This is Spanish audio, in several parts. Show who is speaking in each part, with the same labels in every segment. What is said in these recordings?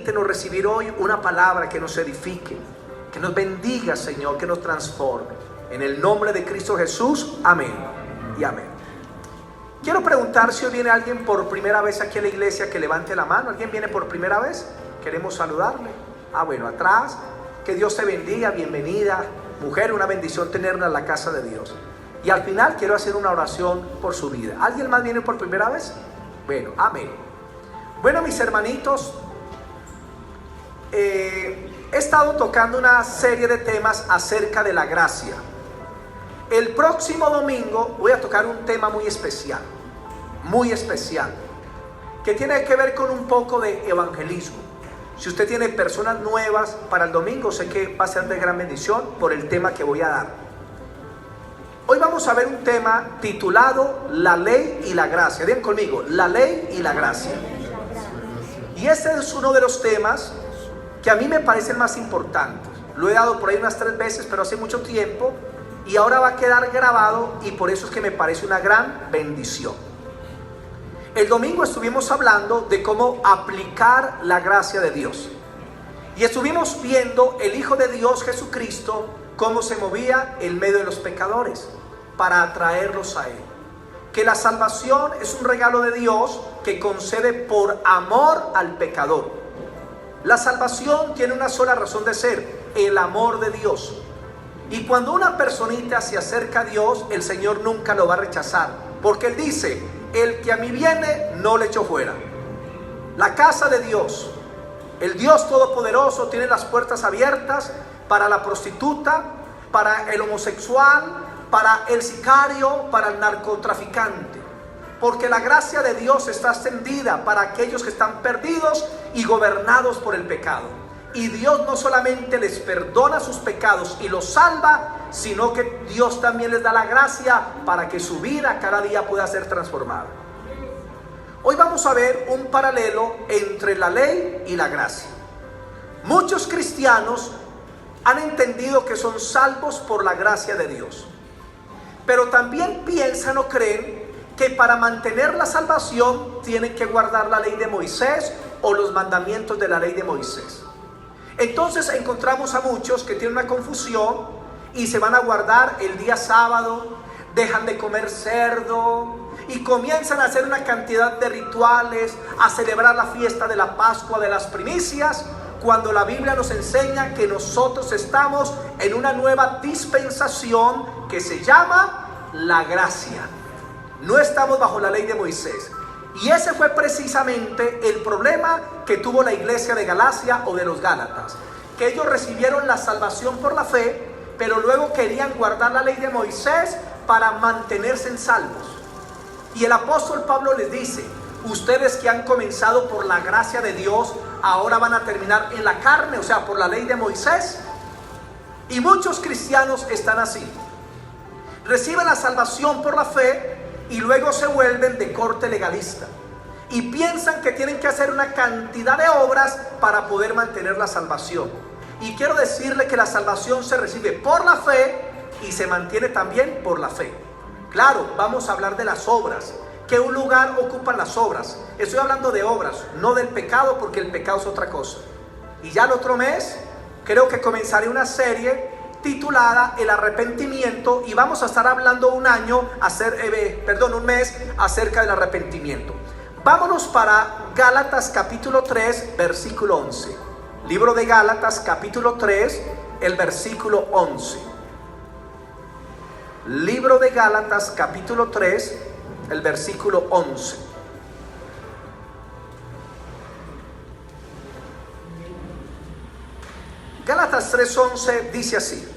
Speaker 1: Permítenos recibir hoy una palabra que nos edifique, que nos bendiga, Señor, que nos transforme. En el nombre de Cristo Jesús, amén y amén. Quiero preguntar si hoy viene alguien por primera vez aquí a la iglesia, que levante la mano. ¿Alguien viene por primera vez? Queremos saludarle. Bueno, atrás. Que Dios te bendiga, bienvenida. Mujer, una bendición tenerla en la casa de Dios. Y al final quiero hacer una oración por su vida. ¿Alguien más viene por primera vez? Bueno, amén. Bueno, mis hermanitos, he estado tocando una serie de temas acerca de la gracia. El próximo domingo voy a tocar un tema muy especial, que tiene que ver con un poco de evangelismo. Si usted tiene personas nuevas para el domingo, sé que va a ser de gran bendición por el tema que voy a dar. Hoy vamos a ver un tema titulado La ley y la gracia. Digan conmigo, la ley y la gracia. Y este es uno de los temas que a mí me parecen más importantes. Lo he dado por ahí unas 3 veces, pero hace mucho tiempo, y ahora va a quedar grabado, y por eso es que me parece una gran bendición. El domingo estuvimos hablando de cómo aplicar la gracia de Dios, y estuvimos viendo el Hijo de Dios, Jesucristo, cómo se movía en medio de los pecadores para atraerlos a Él. Que la salvación es un regalo de Dios que concede por amor al pecador. La salvación tiene una sola razón de ser: el amor de Dios. Y cuando una personita se acerca a Dios, el Señor nunca lo va a rechazar, porque Él dice: el que a mí viene, no le echo fuera. La casa de Dios, el Dios Todopoderoso, tiene las puertas abiertas para la prostituta, para el homosexual, para el sicario, para el narcotraficante. Porque la gracia de Dios está extendida para aquellos que están perdidos y gobernados por el pecado. Y Dios no solamente les perdona sus pecados y los salva, sino que Dios también les da la gracia para que su vida cada día pueda ser transformada. Hoy vamos a ver un paralelo entre la ley y la gracia. Muchos cristianos han entendido que son salvos por la gracia de Dios, pero también piensan o creen que para mantener la salvación tienen que guardar la ley de Moisés o los mandamientos de la ley de Moisés. Entonces encontramos a muchos que tienen una confusión y se van a guardar el día sábado, dejan de comer cerdo y comienzan a hacer una cantidad de rituales, a celebrar la fiesta de la Pascua, de las primicias, cuando la Biblia nos enseña que nosotros estamos en una nueva dispensación que se llama la gracia. No estamos bajo la ley de Moisés. Y ese fue precisamente el problema que tuvo la iglesia de Galacia o de los Gálatas, que ellos recibieron la salvación por la fe, pero luego querían guardar la ley de Moisés para mantenerse en salvos. Y el apóstol Pablo les dice: ustedes que han comenzado por la gracia de Dios, ahora van a terminar en la carne, o sea, por la ley de Moisés. Y muchos cristianos están así. Reciben la salvación por la fe y luego se vuelven de corte legalista y piensan que tienen que hacer una cantidad de obras para poder mantener la salvación. Y quiero decirle que la salvación se recibe por la fe y se mantiene también por la fe. Claro, vamos a hablar de las obras. ¿Qué un lugar ocupan las obras? Estoy hablando de obras, no del pecado, porque el pecado es otra cosa. Y ya el otro mes creo que comenzaré una serie titulada El arrepentimiento, y vamos a estar hablando un mes acerca del arrepentimiento. Vámonos para Gálatas capítulo 3, versículo 11. Libro de Gálatas capítulo 3, el versículo 11. Libro de Gálatas capítulo 3, el versículo 11. Gálatas 3:11 dice así: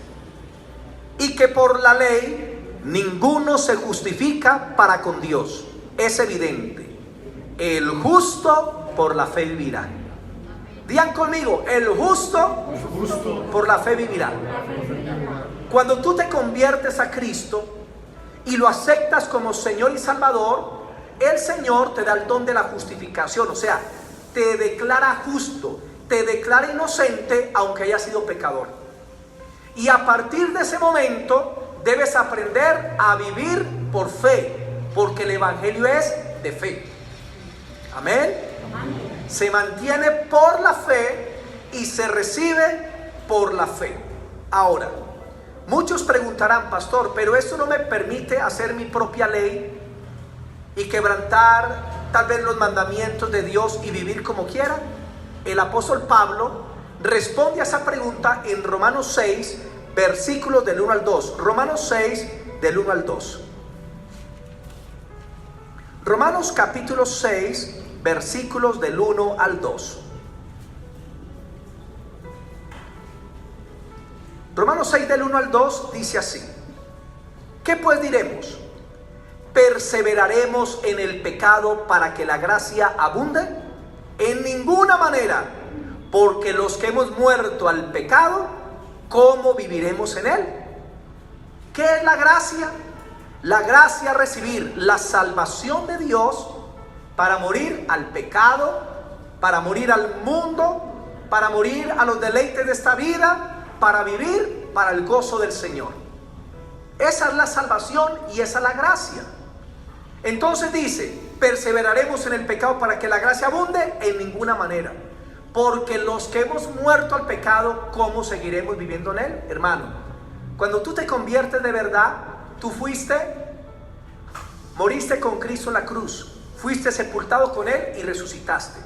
Speaker 1: y que por la ley ninguno se justifica para con Dios. Es evidente, el justo por la fe vivirá. Digan conmigo: el justo por la fe vivirá. Cuando tú te conviertes a Cristo y lo aceptas como Señor y Salvador, el Señor te da el don de la justificación, o sea, te declara justo, te declara inocente aunque haya sido pecador. Y a partir de ese momento debes aprender a vivir por fe, porque el evangelio es de fe. Amén. Se mantiene por la fe y se recibe por la fe. Ahora, muchos preguntarán, pastor, pero esto no me permite hacer mi propia ley y quebrantar tal vez los mandamientos de Dios y vivir como quiera. El apóstol Pablo responde a esa pregunta en Romanos 6, versículos del 1 al 2. Romanos 6, del 1 al 2. Romanos capítulo 6, versículos del 1 al 2. Romanos 6 del 1 al 2 dice así: ¿qué pues diremos? ¿Perseveraremos en el pecado para que la gracia abunde? En ninguna manera, porque los que hemos muerto al pecado, ¿cómo viviremos en él? ¿Qué es la gracia? La gracia es recibir la salvación de Dios para morir al pecado, para morir al mundo, para morir a los deleites de esta vida, para vivir para el gozo del Señor. Esa es la salvación y esa es la gracia. Entonces dice, perseveraremos en el pecado para que la gracia abunde, en ninguna manera, porque los que hemos muerto al pecado, ¿cómo seguiremos viviendo en él? Hermano, cuando tú te conviertes de verdad, tú moriste con Cristo en la cruz, fuiste sepultado con él y resucitaste,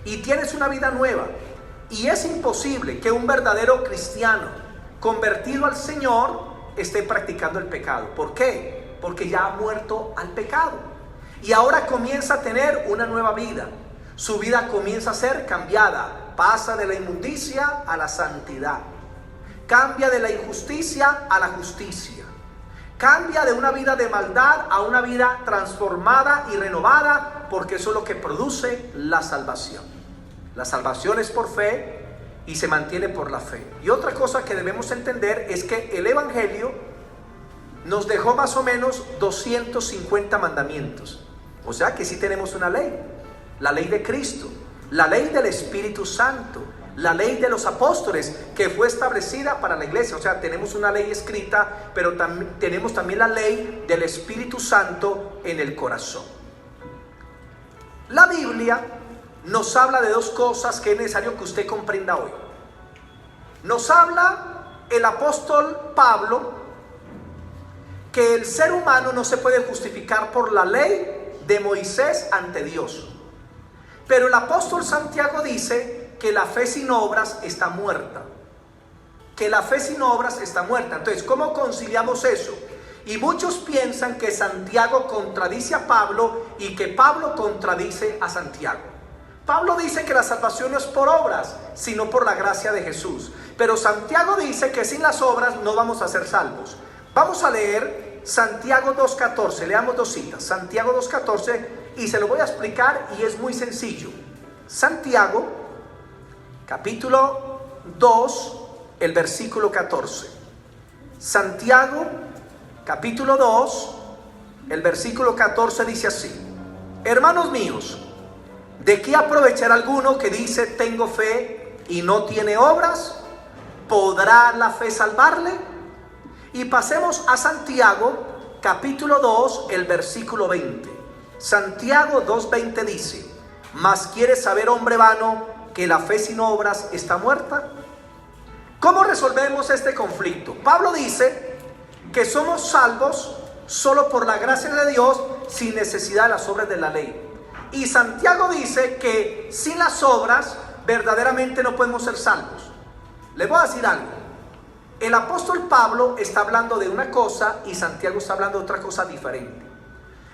Speaker 1: y tienes una vida nueva. Y es imposible que un verdadero cristiano convertido al Señor esté practicando el pecado. ¿Por qué? Porque ya ha muerto al pecado y ahora comienza a tener una nueva vida. Su vida comienza a ser cambiada, pasa de la inmundicia a la santidad, cambia de la injusticia a la justicia, cambia de una vida de maldad a una vida transformada y renovada, porque eso es lo que produce la salvación. La salvación es por fe y se mantiene por la fe. Y otra cosa que debemos entender es que el Evangelio nos dejó más o menos 250 mandamientos. O sea que sí tenemos una ley, la ley de Cristo, la ley del Espíritu Santo, la ley de los apóstoles que fue establecida para la iglesia. O sea, tenemos una ley escrita, pero tenemos también la ley del Espíritu Santo en el corazón. La Biblia nos habla de dos cosas que es necesario que usted comprenda hoy. Nos habla el apóstol Pablo que el ser humano no se puede justificar por la ley de Moisés ante Dios. Pero el apóstol Santiago dice que la fe sin obras está muerta. Que la fe sin obras está muerta. Entonces, ¿cómo conciliamos eso? Y muchos piensan que Santiago contradice a Pablo y que Pablo contradice a Santiago. Pablo dice que la salvación no es por obras, sino por la gracia de Jesús. Pero Santiago dice que sin las obras no vamos a ser salvos. Vamos a leer Santiago 2.14, leamos dos citas, Santiago 2.14, y se lo voy a explicar y es muy sencillo. Santiago, capítulo 2, el versículo 14. Santiago, capítulo 2, el versículo 14 dice así: hermanos míos, ¿de qué aprovechará alguno que dice tengo fe y no tiene obras? ¿Podrá la fe salvarle? Y pasemos a Santiago, capítulo 2, el versículo 20. Santiago 2:20 dice: ¿mas quieres saber, hombre vano, que la fe sin obras está muerta? ¿Cómo resolvemos este conflicto? Pablo dice que somos salvos solo por la gracia de Dios, sin necesidad de las obras de la ley. Y Santiago dice que sin las obras verdaderamente no podemos ser salvos. Les voy a decir algo. El apóstol Pablo está hablando de una cosa y Santiago está hablando de otra cosa diferente.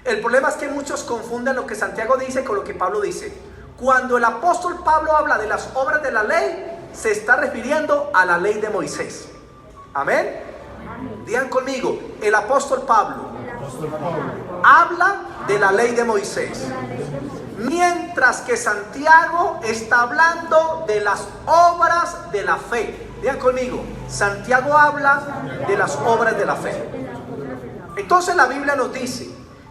Speaker 1: El problema es que muchos confunden lo que Santiago dice con lo que Pablo dice. Cuando el apóstol Pablo habla de las obras de la ley, se está refiriendo a la ley de Moisés. Amén. Digan conmigo, el apóstol Pablo habla de la ley de Moisés, mientras que Santiago está hablando de las obras de la fe. Digan conmigo, Santiago habla de las obras de la fe. Entonces la Biblia nos dice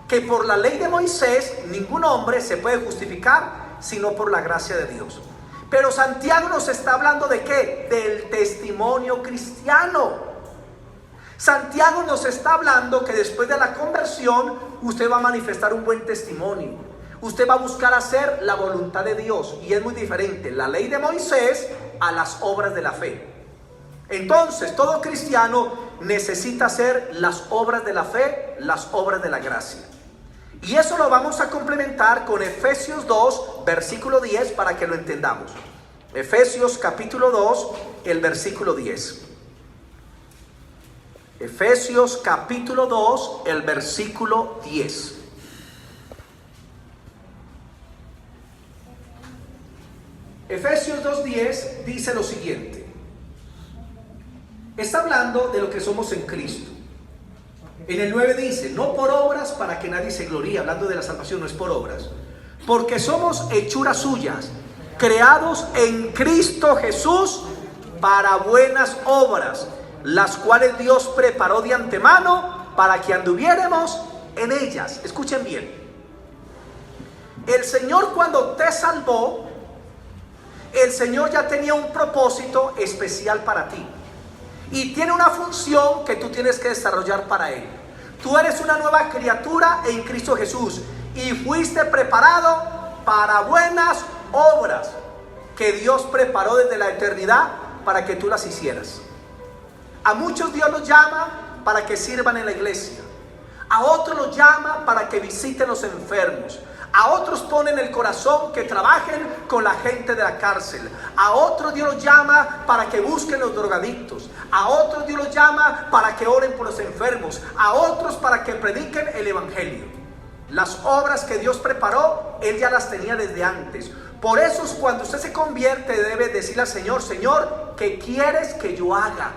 Speaker 1: que por la ley de Moisés ningún hombre se puede justificar sino por la gracia de Dios. Pero Santiago nos está hablando ¿de qué? Del testimonio cristiano. Santiago nos está hablando que después de la conversión usted va a manifestar un buen testimonio. Usted va a buscar hacer la voluntad de Dios, y es muy diferente la ley de Moisés a las obras de la fe. Entonces, todo cristiano necesita hacer las obras de la fe, las obras de la gracia. Y eso lo vamos a complementar con Efesios 2, versículo 10, para que lo entendamos. Efesios capítulo 2, el versículo 10. Efesios capítulo 2, el versículo 10. Efesios 2:10 dice lo siguiente. Está hablando de lo que somos en Cristo. En el 9 dice, no por obras para que nadie se gloríe, hablando de la salvación, no es por obras, porque somos hechuras suyas, creados en Cristo Jesús para buenas obras, las cuales Dios preparó de antemano para que anduviéramos en ellas. Escuchen bien. El Señor, cuando te salvó, el Señor ya tenía un propósito especial para ti. Y tiene una función que tú tienes que desarrollar para Él. Tú eres una nueva criatura en Cristo Jesús y fuiste preparado para buenas obras que Dios preparó desde la eternidad para que tú las hicieras. A muchos Dios los llama para que sirvan en la iglesia. A otros los llama para que visiten los enfermos. A otros pone en el corazón que trabajen con la gente de la cárcel. A otros Dios los llama para que busquen los drogadictos. A otros Dios los llama para que oren por los enfermos. A otros para que prediquen el evangelio. Las obras que Dios preparó, Él ya las tenía desde antes. Por eso cuando usted se convierte debe decirle al Señor: Señor, ¿qué quieres que yo haga?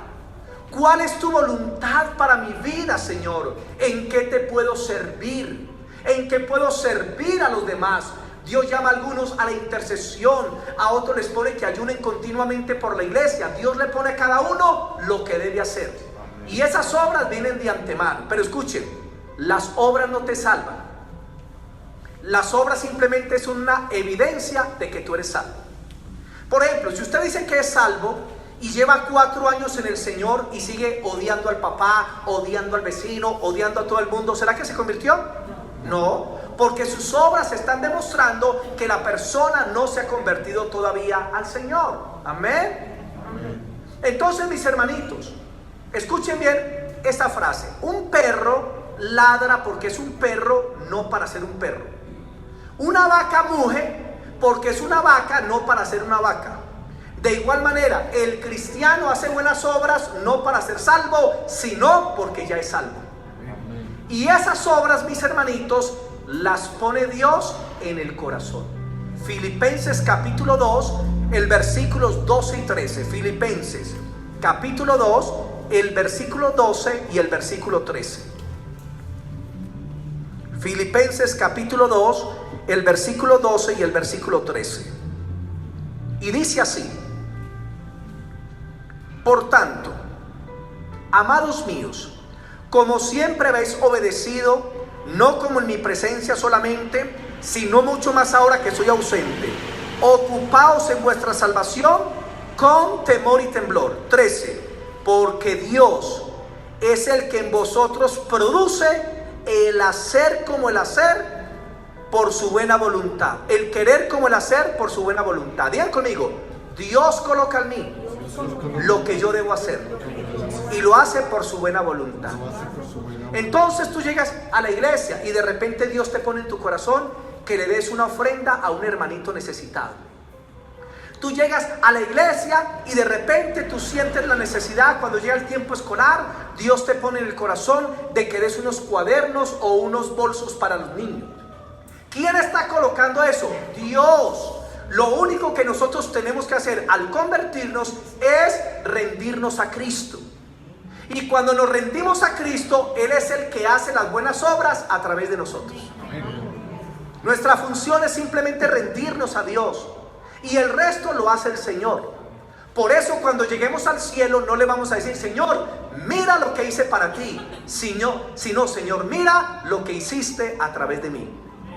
Speaker 1: ¿Cuál es tu voluntad para mi vida, Señor? ¿En qué te puedo servir? ¿En qué puedo servir a los demás? Dios llama a algunos a la intercesión, a otros les pone que ayunen continuamente por la iglesia. Dios le pone a cada uno lo que debe hacer. Y esas obras vienen de antemano. Pero escuchen, las obras no te salvan. Las obras simplemente es una evidencia de que tú eres salvo. Por ejemplo, si usted dice que es salvo y lleva 4 años en el Señor y sigue odiando al papá, odiando al vecino, odiando a todo el mundo, ¿será que se convirtió? No, porque sus obras están demostrando que la persona no se ha convertido todavía al Señor. Amén. Entonces, mis hermanitos, escuchen bien esta frase. Un perro ladra porque es un perro, no para ser un perro. Una vaca muge porque es una vaca, no para ser una vaca. De igual manera, el cristiano hace buenas obras no para ser salvo, sino porque ya es salvo. Y esas obras, mis hermanitos, las pone Dios en el corazón. Filipenses capítulo 2, el versículos 12 y 13. Filipenses capítulo 2, el versículo 12 y el versículo 13. Filipenses capítulo 2, el versículo 12 y el versículo 13. Y dice así: por tanto, amados míos, como siempre habéis obedecido, no como en mi presencia solamente, sino mucho más ahora que soy ausente, ocupaos en vuestra salvación con temor y temblor. 13. Porque Dios es el que en vosotros produce el hacer como el hacer por su buena voluntad, el querer como el hacer por su buena voluntad. Digan conmigo: Dios coloca en mí lo que yo debo hacer y lo hace por su buena voluntad. Entonces tú llegas a la iglesia y de repente Dios te pone en tu corazón que le des una ofrenda a un hermanito necesitado. Tú llegas a la iglesia y de repente tú sientes la necesidad. Cuando llega el tiempo escolar, Dios te pone en el corazón de que des unos cuadernos o unos bolsos para los niños. ¿Quién está colocando eso? Dios. Lo único que nosotros tenemos que hacer al convertirnos es rendirnos a Cristo. Y cuando nos rendimos a Cristo, Él es el que hace las buenas obras a través de nosotros. Nuestra función es simplemente rendirnos a Dios, y el resto lo hace el Señor. Por eso cuando lleguemos al cielo no le vamos a decir: Señor, mira lo que hice para ti, sino Señor, mira lo que hiciste a través de mí.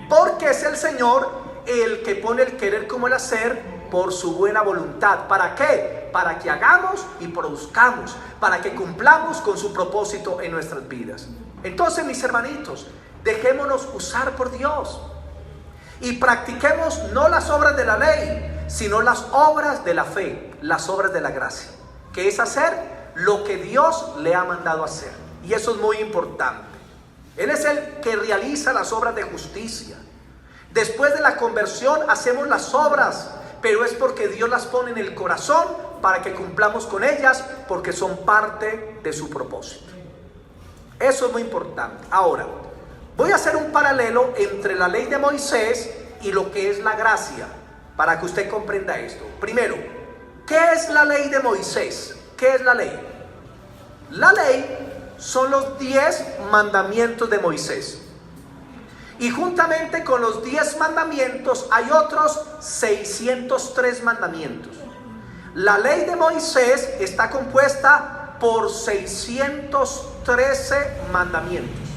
Speaker 1: Porque es el Señor el que pone el querer como el hacer por su buena voluntad. ¿Para qué? Para que hagamos y produzcamos, para que cumplamos con su propósito en nuestras vidas. Entonces, mis hermanitos, dejémonos usar por Dios. y practiquemos no las obras de la ley, sino las obras de la fe, las obras de la gracia, que es hacer lo que Dios le ha mandado hacer. Y eso es muy importante. Él es el que realiza las obras de justicia. Después de la conversión hacemos las obras, pero es porque Dios las pone en el corazón para que cumplamos con ellas, porque son parte de su propósito. Eso es muy importante. Ahora, voy a hacer un paralelo entre la ley de Moisés y lo que es la gracia, para que usted comprenda esto. Primero, ¿qué es la ley de Moisés? ¿Qué es la ley? La ley son los 10 mandamientos de Moisés. Y juntamente con los 10 mandamientos hay otros 603 mandamientos. La ley de Moisés está compuesta por 613 mandamientos.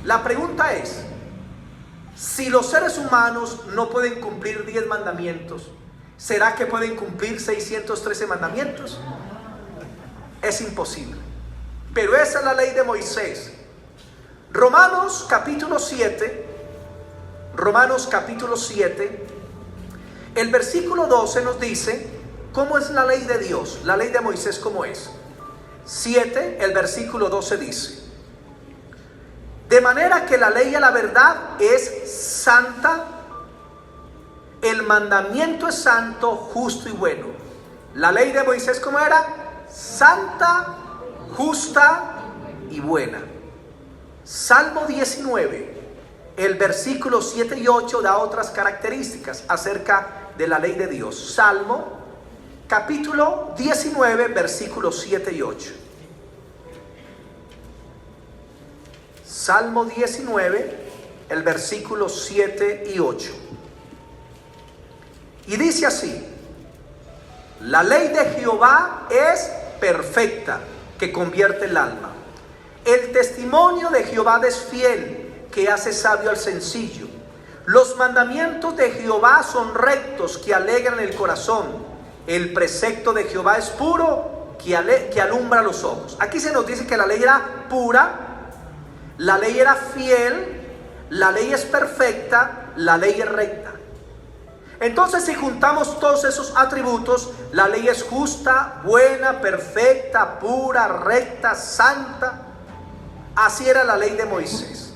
Speaker 1: La pregunta es, si los seres humanos no pueden cumplir 10 mandamientos, ¿será que pueden cumplir 613 mandamientos? Es imposible. Pero esa es la ley de Moisés. Romanos capítulo 7, el versículo 12 nos dice cómo es la ley de Dios, la ley de Moisés cómo es. 7, el versículo 12 dice: de manera que la ley a la verdad es santa, el mandamiento es santo, justo y bueno. La ley de Moisés ¿cómo era? Santa, justa y buena. Salmo 19, el versículo 7 y 8 da otras características acerca de la ley de Dios. Salmo capítulo 19, versículos 7 y 8. Salmo 19, el versículo 7 y 8. Y dice así: la ley de Jehová es perfecta, que convierte el alma. El testimonio de Jehová es fiel, que hace sabio al sencillo. Los mandamientos de Jehová son rectos, que alegran el corazón. El precepto de Jehová es puro, que alumbra los ojos. Aquí se nos dice que la ley era pura, la ley era fiel, la ley es perfecta, la ley es recta. Entonces, si juntamos todos esos atributos, la ley es justa, buena, perfecta, pura, recta, santa. Así era la ley de Moisés.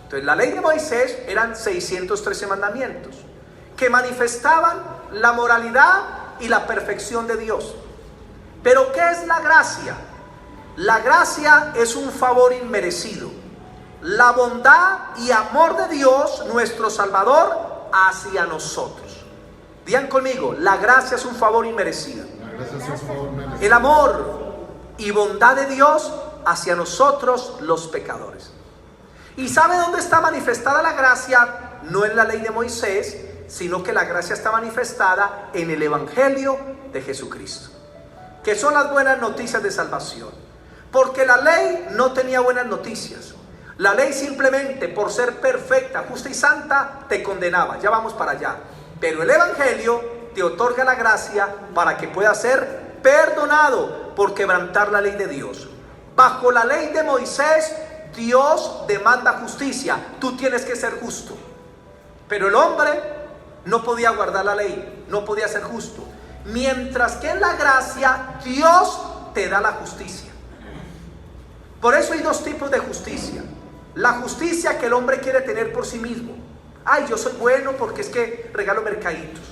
Speaker 1: Entonces, la ley de Moisés eran 613 mandamientos que manifestaban la moralidad y la perfección de Dios. Pero ¿qué es la gracia? La gracia es un favor inmerecido, la bondad y amor de Dios, nuestro Salvador, hacia nosotros. Digan conmigo: la gracia es un favor inmerecido. El amor y bondad de Dios hacia nosotros los pecadores. ¿Y sabe dónde está manifestada la gracia? No en la ley de Moisés, sino que la gracia está manifestada en el Evangelio de Jesucristo, que son las buenas noticias de salvación. Porque la ley no tenía buenas noticias. La ley simplemente por ser perfecta, justa y santa te condenaba. Ya vamos para allá. Pero el Evangelio te otorga la gracia para que puedas ser perdonado por quebrantar la ley de Dios. Bajo la ley de Moisés, Dios demanda justicia. Tú tienes que ser justo. Pero el hombre no podía guardar la ley, no podía ser justo. Mientras que en la gracia, Dios te da la justicia. Por eso hay dos tipos de justicia. La justicia que el hombre quiere tener por sí mismo. Ay, yo soy bueno porque es que regalo mercaditos.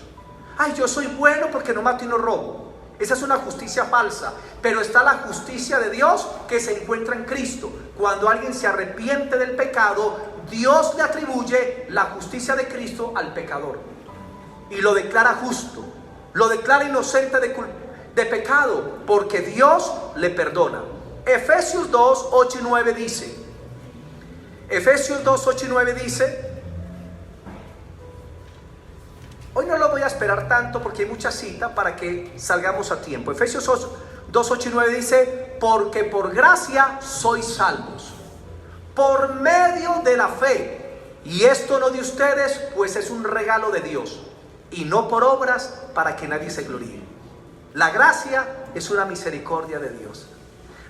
Speaker 1: Ay, yo soy bueno porque no mato y no robo. Esa es una justicia falsa. Pero está la justicia de Dios que se encuentra en Cristo. Cuando alguien se arrepiente del pecado, Dios le atribuye la justicia de Cristo al pecador y lo declara justo, lo declara inocente de pecado, porque Dios le perdona. Efesios 2, 8 y 9 dice, Efesios 2, 8 y 9 dice, hoy no lo voy a esperar tanto porque hay mucha cita para que salgamos a tiempo. Efesios 2, 8 y 9 dice, porque por gracia sois salvos, por medio de la fe, y esto no de ustedes, pues es un regalo de Dios, y no por obras para que nadie se gloríe. La gracia es una misericordia de Dios.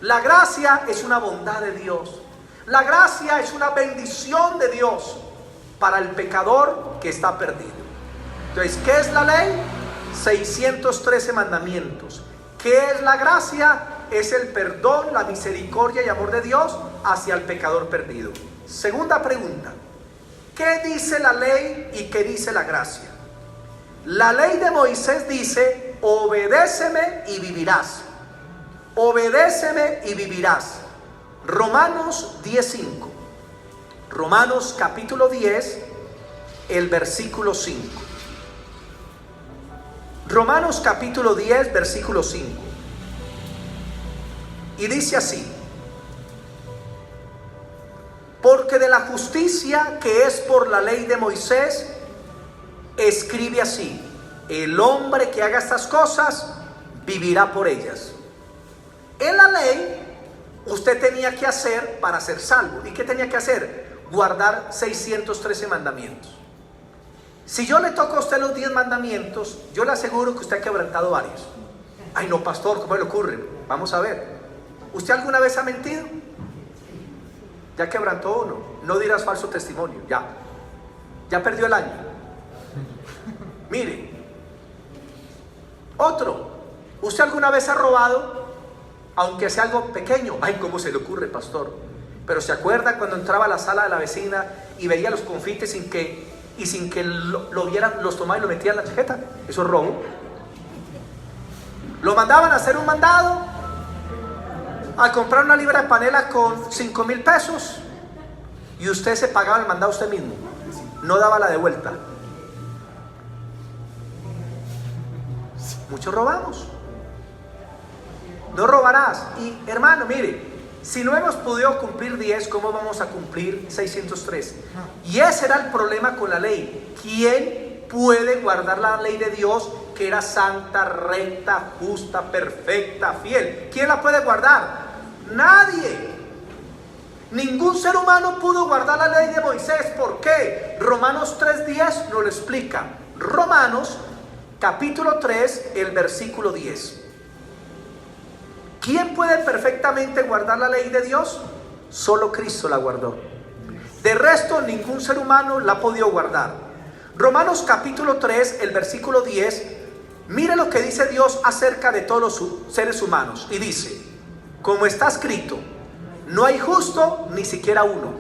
Speaker 1: La gracia es una bondad de Dios. La gracia es una bendición de Dios. para el pecador que está perdido. Entonces, ¿qué es la ley? 613 mandamientos. ¿Qué es la gracia? Es el perdón, la misericordia y amor de Dios hacia el pecador perdido. Segunda pregunta: ¿qué dice la ley y qué dice la gracia? La ley de Moisés dice: obedéceme y vivirás. Obedéceme y vivirás. Romanos 10:5. Romanos capítulo 10, el versículo 5. Romanos capítulo 10, versículo 5. Y dice así: porque de la justicia que es por la ley de Moisés, escribe así: el hombre que haga estas cosas vivirá por ellas. En la ley usted tenía que hacer para ser salvo. ¿Y qué tenía que hacer? Guardar 613 mandamientos. Si yo le toco a usted los 10 mandamientos, yo le aseguro que usted ha quebrantado varios. Ay no, pastor, ¿cómo le ocurre? Vamos a ver. ¿Usted alguna vez ha mentido? Ya quebrantó uno. No dirás falso testimonio. Ya perdió el año. Mire, otro. ¿Usted alguna vez ha robado? Aunque sea algo pequeño. Ay, ¿cómo se le ocurre, pastor? Pero ¿se acuerda cuando entraba a la sala de la vecina y veía los confites sin que lo vieran, los tomaba y lo metía en la chaqueta? Eso es robo. Lo mandaban a hacer un mandado, a comprar una libra de panela con 5,000 pesos, y usted se pagaba el mandado usted mismo, no daba la de vuelta. Muchos robamos. No robarás. Y hermano, mire, si no hemos podido cumplir 10, ¿cómo vamos a cumplir 603? Y ese era el problema con la ley. ¿Quién puede guardar la ley de Dios, que era santa, recta, justa, perfecta, fiel? ¿Quién la puede guardar? Nadie. Ningún ser humano pudo guardar la ley de Moisés. ¿Por qué? Romanos 3:10 nos lo explica. Romanos capítulo 3, el versículo 10. ¿Quién puede perfectamente guardar la ley de Dios? Solo Cristo la guardó. De resto, ningún ser humano la ha podido guardar. Romanos capítulo 3, el versículo 10. Mire lo que dice Dios acerca de todos los seres humanos. Y dice: como está escrito, no hay justo ni siquiera uno.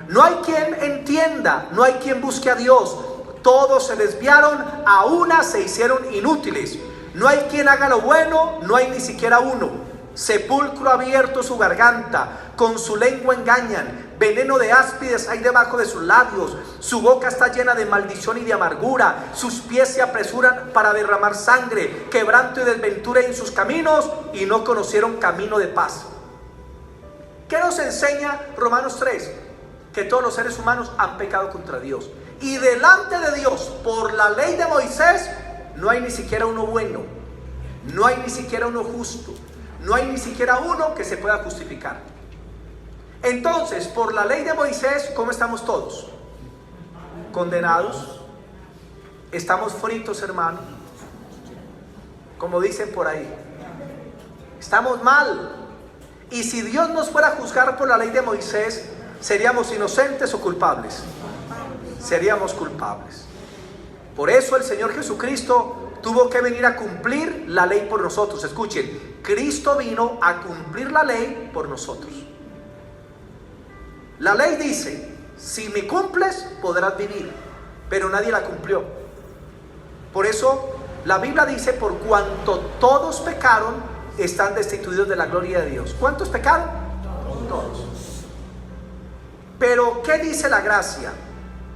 Speaker 1: No hay quien entienda, no hay quien busque a Dios. Todos se desviaron, a una se hicieron inútiles. No hay quien haga lo bueno, no hay ni siquiera uno. Sepulcro abierto su garganta, con su lengua engañan. Veneno de áspides hay debajo de sus labios. Su boca está llena de maldición y de amargura. Sus pies se apresuran para derramar sangre. Quebranto y desventura en sus caminos, y no conocieron camino de paz. ¿Qué nos enseña Romanos 3? Que todos los seres humanos han pecado contra Dios. Y delante de Dios, por la ley de Moisés, no hay ni siquiera uno bueno, no hay ni siquiera uno justo, no hay ni siquiera uno que se pueda justificar. Entonces, por la ley de Moisés, ¿cómo estamos todos? Condenados. Estamos fritos, hermano. Como dicen por ahí, estamos mal. Y si Dios nos fuera a juzgar por la ley de Moisés, ¿seríamos inocentes o culpables? Seríamos culpables. Por eso el Señor Jesucristo tuvo que venir a cumplir la ley por nosotros. Escuchen, Cristo vino a cumplir la ley por nosotros. La ley dice: si me cumples, podrás vivir. Pero nadie la cumplió. Por eso la Biblia dice: por cuanto todos pecaron, están destituidos de la gloria de Dios. ¿Cuántos pecaron? Todos. Pero ¿qué dice la gracia?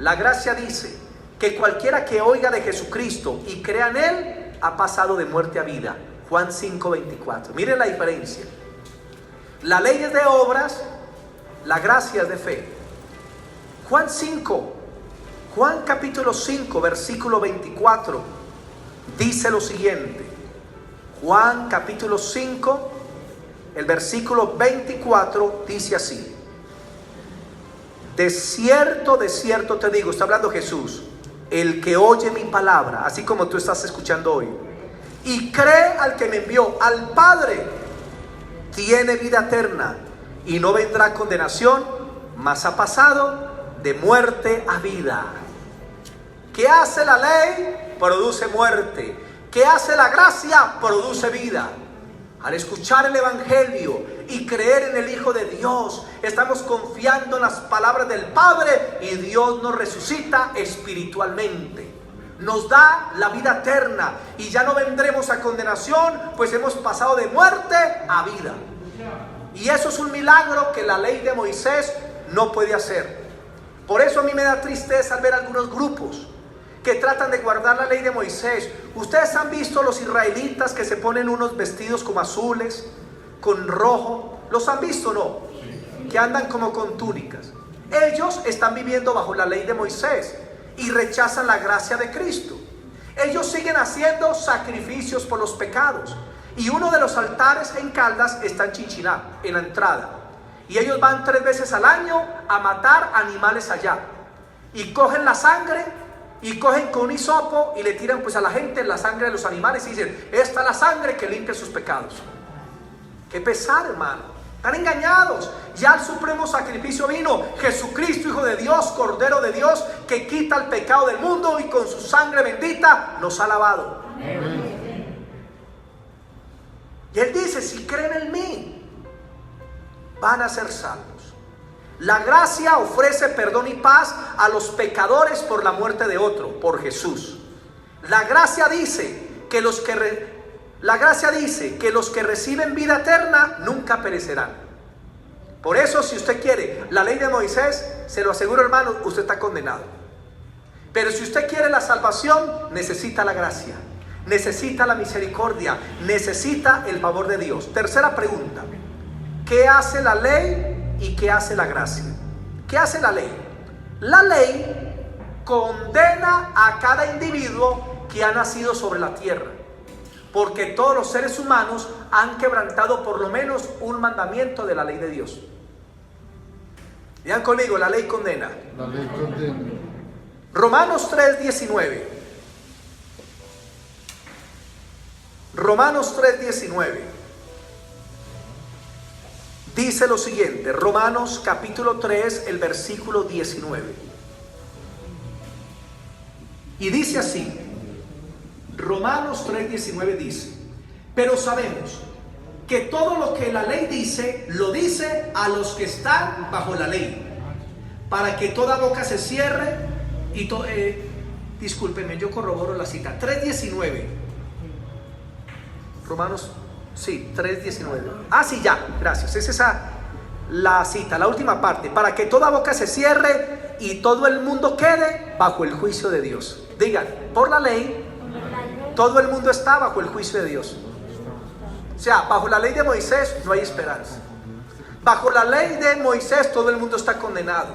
Speaker 1: La gracia dice que cualquiera que oiga de Jesucristo y crea en Él, ha pasado de muerte a vida. Juan 5:24. Miren la diferencia. La ley es de obras, la gracia es de fe. Juan capítulo 5, versículo 24, dice lo siguiente. Juan capítulo 5, el versículo 24 dice así: de cierto te digo, está hablando Jesús, el que oye mi palabra, así como tú estás escuchando hoy, y cree al que me envió, al Padre, tiene vida eterna, y no vendrá condenación, mas ha pasado de muerte a vida. ¿Qué hace la ley? Produce muerte. ¿Qué hace la gracia? Produce vida. Al escuchar el Evangelio y creer en el Hijo de Dios, estamos confiando en las palabras del Padre y Dios nos resucita espiritualmente. Nos da la vida eterna y ya no vendremos a condenación, pues hemos pasado de muerte a vida. Y eso es un milagro que la ley de Moisés no puede hacer. Por eso a mí me da tristeza al ver algunos grupos que tratan de guardar la ley de Moisés. Ustedes han visto los israelitas que se ponen unos vestidos como azules, con rojo. ¿Los han visto o no? Que andan como con túnicas. Ellos están viviendo bajo la ley de Moisés y rechazan la gracia de Cristo. Ellos siguen haciendo sacrificios por los pecados. Y uno de los altares en Caldas está en Chinchiná, en la entrada. Y ellos van 3 veces al año a matar animales allá. Y cogen la sangre y cogen con un hisopo y le tiran pues a la gente la sangre de los animales y dicen: esta es la sangre que limpia sus pecados. Qué pesar, hermano. Están engañados. Ya el supremo sacrificio vino, Jesucristo, Hijo de Dios, Cordero de Dios, que quita el pecado del mundo y con su sangre bendita nos ha lavado. Y Él dice: si creen en mí, van a ser salvos. La gracia ofrece perdón y paz a los pecadores por la muerte de otro, por Jesús. La gracia dice que los que reciben vida eterna nunca perecerán. Por eso, si usted quiere la ley de Moisés, se lo aseguro, hermano, usted está condenado. Pero si usted quiere la salvación, necesita la gracia, necesita la misericordia, necesita el favor de Dios. Tercera pregunta: ¿qué hace la ley y qué hace la gracia? ¿Qué hace la ley? La ley condena a cada individuo que ha nacido sobre la tierra, porque todos los seres humanos han quebrantado por lo menos un mandamiento de la ley de Dios. Digan conmigo: la ley condena.
Speaker 2: La ley condena.
Speaker 1: Romanos 3:19. Romanos 3:19 dice lo siguiente. Romanos capítulo 3, el versículo 19. Y dice así. Romanos 3:19 dice: pero sabemos que todo lo que la ley dice, lo dice a los que están bajo la ley, para que toda boca se cierre y discúlpenme, yo corroboro la cita. 3:19. Romanos, sí, 3:19. Ah, sí, ya, gracias. Es esa la cita, la última parte. Para que toda boca se cierre y todo el mundo quede bajo el juicio de Dios. Digan: por la ley todo el mundo está bajo el juicio de Dios. O sea, bajo la ley de Moisés no hay esperanza. Bajo la ley de Moisés todo el mundo está condenado.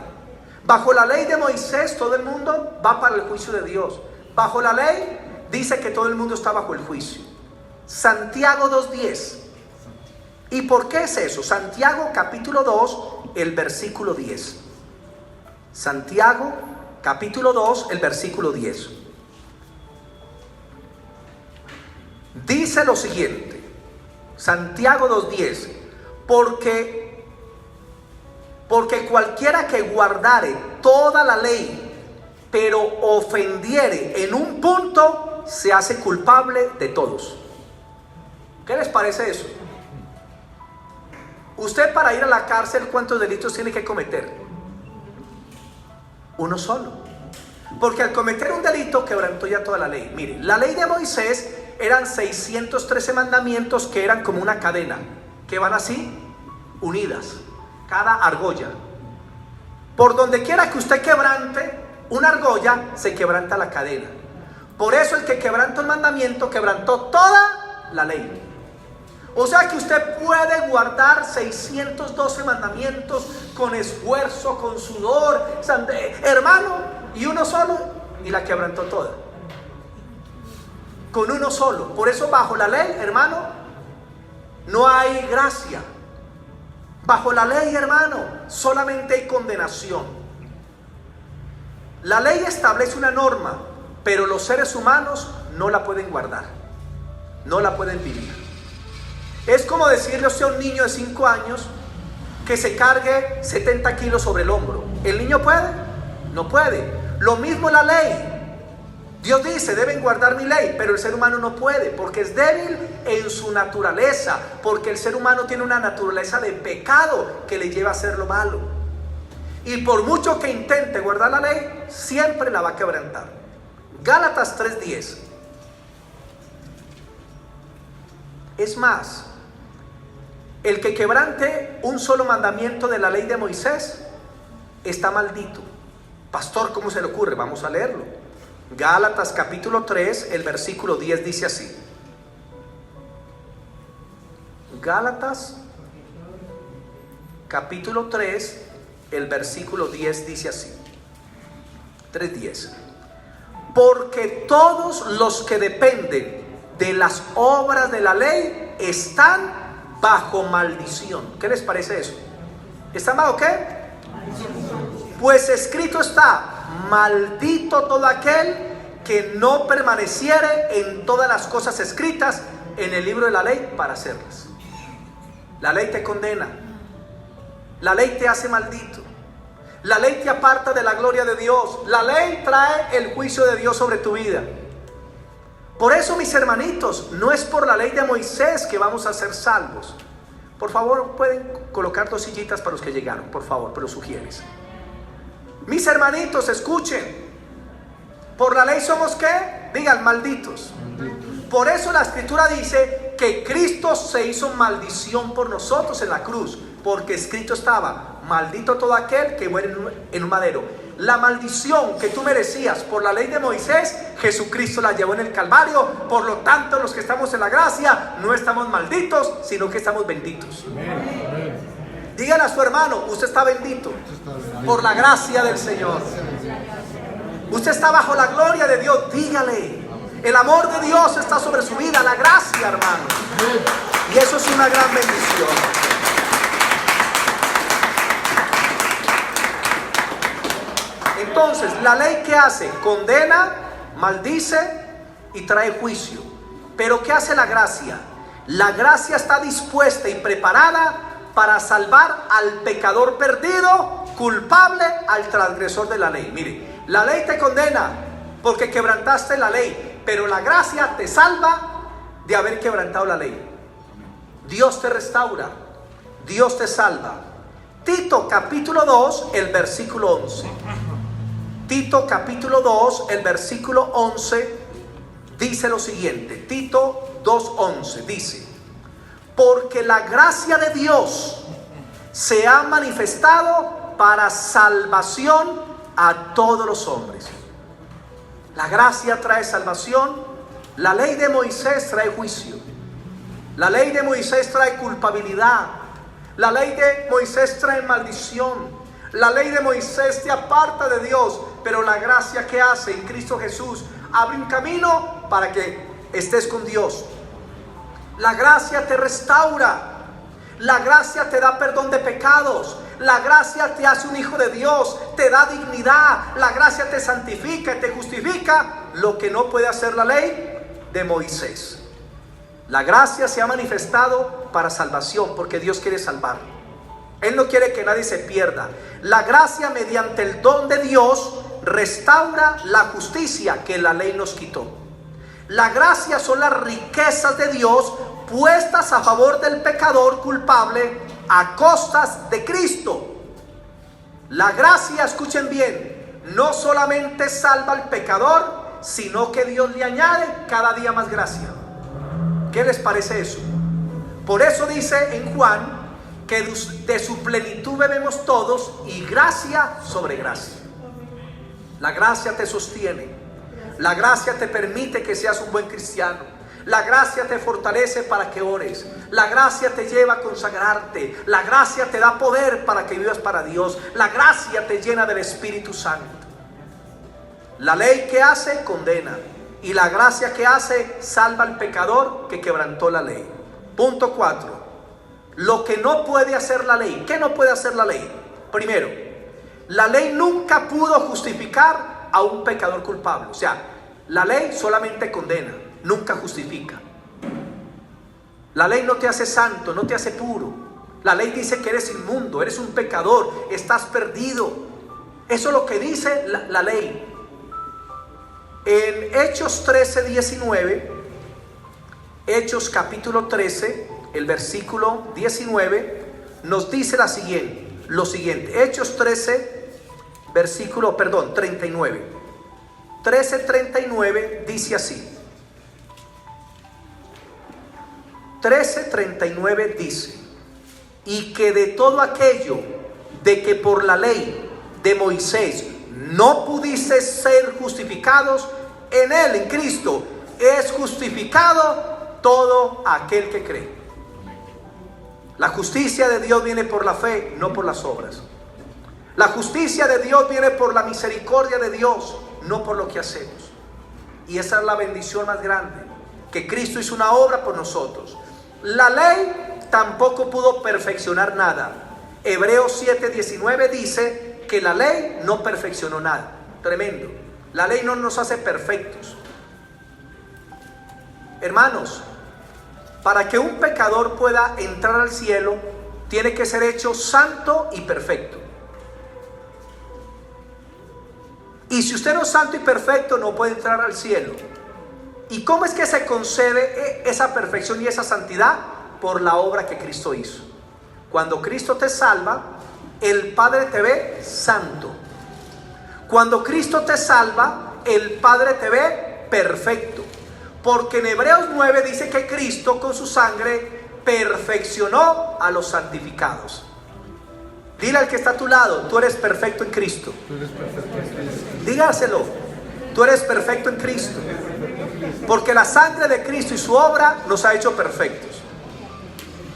Speaker 1: Bajo la ley de Moisés todo el mundo va para el juicio de Dios. Bajo la ley dice que todo el mundo está bajo el juicio. Santiago 2:10. ¿Y por qué es eso? Santiago capítulo 2, el versículo 10. Santiago capítulo 2, el versículo 10. Dice lo siguiente, Santiago 2:10: porque cualquiera que guardare toda la ley, pero ofendiere en un punto, se hace culpable de todos. ¿Qué les parece eso? Usted, para ir a la cárcel, ¿cuántos delitos tiene que cometer? Uno solo. Porque al cometer un delito quebrantó ya toda la ley. Mire, la ley de Moisés eran 613 mandamientos que eran como una cadena, que van así, unidas, cada argolla. Por donde quiera que usted quebrante una argolla, se quebranta la cadena. Por eso el que quebrantó el mandamiento, quebrantó toda la ley. O sea que usted puede guardar 612 mandamientos con esfuerzo, con sudor, hermano, y uno solo, y la quebrantó toda. Con uno solo. Por eso bajo la ley, hermano, no hay gracia. Bajo la ley, hermano, solamente hay condenación. La ley establece una norma, pero los seres humanos no la pueden guardar, no la pueden vivir. Es como decirle a un niño de 5 años que se cargue 70 kilos sobre el hombro. ¿El niño puede? No puede. Lo mismo la ley. Dios dice, deben guardar mi ley, pero el ser humano no puede, porque es débil en su naturaleza, porque el ser humano tiene una naturaleza de pecado que le lleva a hacer lo malo. Y por mucho que intente guardar la ley, siempre la va a quebrantar. Gálatas 3:10. Es más, el que quebrante un solo mandamiento de la ley de Moisés está maldito. Pastor, ¿cómo se le ocurre? Vamos a leerlo. Gálatas capítulo 3, el versículo 10 dice así. Gálatas capítulo 3, el versículo 10 dice así. 3:10. Porque todos los que dependen de las obras de la ley están bajo maldición. ¿Qué les parece eso? ¿Están bajo qué? Pues escrito está: maldito todo aquel que no permaneciere en todas las cosas escritas en el libro de la ley para hacerlas. La ley te condena. La ley te hace maldito. La ley te aparta de la gloria de Dios. La ley trae el juicio de Dios sobre tu vida. Por eso, mis hermanitos, no es por la ley de Moisés que vamos a ser salvos. Por favor, pueden colocar 2 sillitas para los que llegaron, por favor, pero sugieres. Mis hermanitos, escuchen. ¿Por la ley somos qué? Digan, malditos. Por eso la escritura dice que Cristo se hizo maldición por nosotros en la cruz, porque escrito estaba: maldito todo aquel que muere en un madero. La maldición que tú merecías por la ley de Moisés, Jesucristo la llevó en el Calvario. Por lo tanto, los que estamos en la gracia no estamos malditos, sino que estamos benditos. Dígale a su hermano: usted está bendito por la gracia del Señor. Usted está bajo la gloria de Dios. Dígale: el amor de Dios está sobre su vida, la gracia, hermano. Y eso es una gran bendición. Entonces, la ley, ¿qué hace? Condena, maldice y trae juicio. Pero ¿qué hace la gracia? La gracia está dispuesta y preparada para salvar al pecador perdido, culpable, al transgresor de la ley. Mire, la ley te condena porque quebrantaste la ley, pero la gracia te salva de haber quebrantado la ley. Dios te restaura, Dios te salva. Tito capítulo 2, el versículo 11. Tito capítulo 2, el versículo 11 dice lo siguiente. Tito 2:11 dice: porque la gracia de Dios se ha manifestado para salvación a todos los hombres. La gracia trae salvación. La ley de Moisés trae juicio. La ley de Moisés trae culpabilidad. La ley de Moisés trae maldición. La ley de Moisés te aparta de Dios, pero la gracia que hace en Cristo Jesús abre un camino para que estés con Dios. La gracia te restaura. La gracia te da perdón de pecados. La gracia te hace un hijo de Dios, te da dignidad. La gracia te santifica y te justifica, lo que no puede hacer la ley de Moisés. La gracia se ha manifestado para salvación, porque Dios quiere salvar. Él no quiere que nadie se pierda. La gracia, mediante el don de Dios, restaura la justicia que la ley nos quitó. La gracia son las riquezas de Dios puestas a favor del pecador culpable a costas de Cristo. La gracia, escuchen bien, no solamente salva al pecador, sino que Dios le añade cada día más gracia. ¿Qué les parece eso? Por eso dice en Juan que de su plenitud bebemos todos, y gracia sobre gracia. La gracia te sostiene. La gracia te permite que seas un buen cristiano. La gracia te fortalece para que ores. La gracia te lleva a consagrarte. La gracia te da poder para que vivas para Dios. La gracia te llena del Espíritu Santo. La ley que hace, condena. Y la gracia que hace, salva al pecador que quebrantó la ley. Punto 4. Lo que no puede hacer la ley. ¿Qué no puede hacer la ley? Primero, la ley nunca pudo justificar a un pecador culpable. O sea, la ley solamente condena, nunca justifica. La ley no te hace santo, no te hace puro. La ley dice que eres inmundo, eres un pecador, estás perdido. Eso es lo que dice la ley. En Hechos 13:19, Hechos capítulo 13, el versículo 19, nos dice lo siguiente. Hechos 39. 13:39 dice así. 13:39 dice: y que de todo aquello de que por la ley de Moisés no pudiste ser justificados, en él, en Cristo, es justificado todo aquel que cree. La justicia de Dios viene por la fe, no por las obras. La justicia de Dios viene por la misericordia de Dios, no por lo que hacemos. Y esa es la bendición más grande, que Cristo hizo una obra por nosotros. La ley tampoco pudo perfeccionar nada. Hebreos 7:19 dice que la ley no perfeccionó nada. Tremendo. La ley no nos hace perfectos. Hermanos, para que un pecador pueda entrar al cielo, tiene que ser hecho santo y perfecto. Y si usted no es santo y perfecto, no puede entrar al cielo. ¿Y cómo es que se concede esa perfección y esa santidad? Por la obra que Cristo hizo. Cuando Cristo te salva, el Padre te ve santo. Cuando Cristo te salva, el Padre te ve perfecto. Porque en Hebreos 9 dice que Cristo con su sangre perfeccionó a los santificados. Dile al que está a tu lado: tú eres perfecto en Cristo. Dígaselo: tú eres perfecto en Cristo. Porque la sangre de Cristo y su obra nos ha hecho perfectos.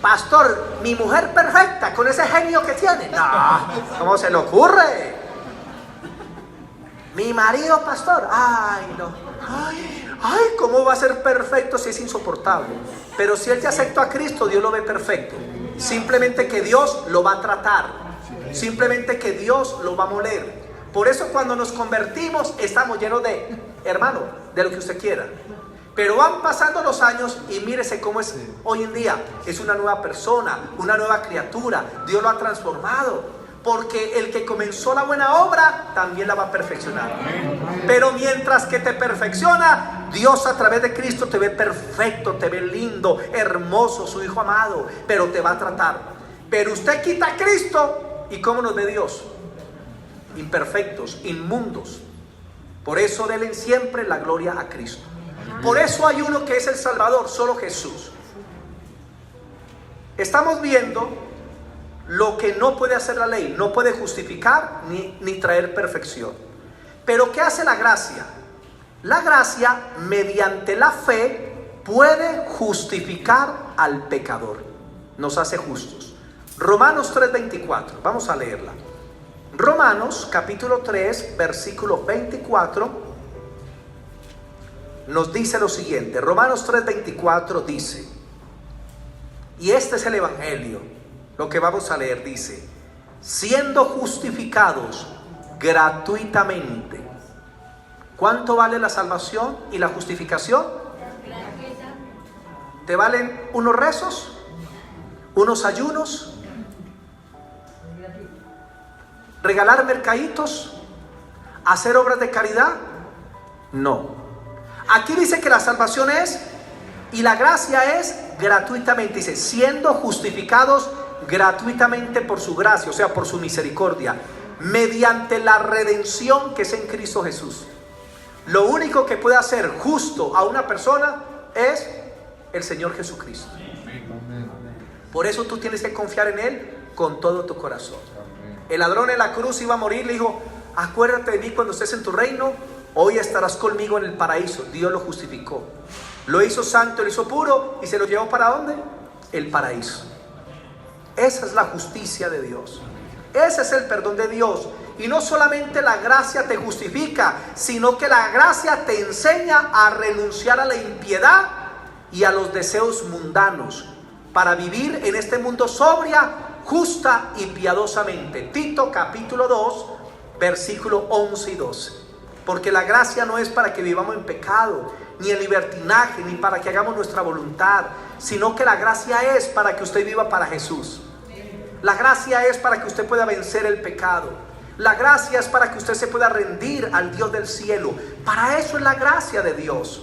Speaker 1: Pastor, mi mujer perfecta con ese genio que tiene. No, ¿cómo se le ocurre? Mi marido, pastor, ay no, ay, ¿cómo va a ser perfecto si es insoportable? Pero si él te aceptó a Cristo, Dios lo ve perfecto. Simplemente que Dios lo va a tratar, simplemente que Dios lo va a moler. Por eso cuando nos convertimos estamos llenos de, hermano, de lo que usted quiera. Pero van pasando los años y mírese cómo es hoy en día. Es una nueva persona, una nueva criatura. Dios lo ha transformado. Porque el que comenzó la buena obra también la va a perfeccionar. Pero mientras que te perfecciona, Dios a través de Cristo te ve perfecto, te ve lindo, hermoso, su Hijo amado. Pero te va a tratar. Pero usted quita a Cristo, ¿y cómo nos ve Dios? Imperfectos, inmundos. Por eso denle siempre la gloria a Cristo. Por eso hay uno que es el Salvador, solo Jesús. Estamos viendo lo que no puede hacer la ley. No puede justificar ni traer perfección. Pero ¿qué hace la gracia? La gracia, mediante la fe, puede justificar al pecador. Nos hace justos. Romanos 3:24, vamos a leerla. Romanos capítulo 3, versículo 24 nos dice lo siguiente. Romanos 3:24 dice, y este es el evangelio, lo que vamos a leer, dice: siendo justificados gratuitamente. ¿Cuánto vale la salvación y la justificación? ¿Te valen unos rezos? ¿Unos ayunos? ¿Regalar mercaditos? ¿Hacer obras de caridad? No. Aquí dice que la salvación es, y la gracia es gratuitamente. Dice, siendo justificados gratuitamente por su gracia, o sea, por su misericordia, mediante la redención que es en Cristo Jesús. Lo único que puede hacer justo a una persona es el Señor Jesucristo. Por eso tú tienes que confiar en Él con todo tu corazón. El ladrón en la cruz iba a morir, le dijo: acuérdate de mí cuando estés en tu reino, hoy estarás conmigo en el paraíso. Dios lo justificó, lo hizo santo, lo hizo puro y se lo llevó ¿para dónde? El paraíso. Esa es la justicia de Dios. Ese es el perdón de Dios. Y no solamente la gracia te justifica, sino que la gracia te enseña a renunciar a la impiedad y a los deseos mundanos para vivir en este mundo sobria, justa y piadosamente. Tito capítulo 2, versículo 11 y 12. Porque la gracia no es para que vivamos en pecado, ni en libertinaje, ni para que hagamos nuestra voluntad, sino que la gracia es para que usted viva para Jesús. La gracia es para que usted pueda vencer el pecado. La gracia es para que usted se pueda rendir al Dios del cielo. Para eso es la gracia de Dios.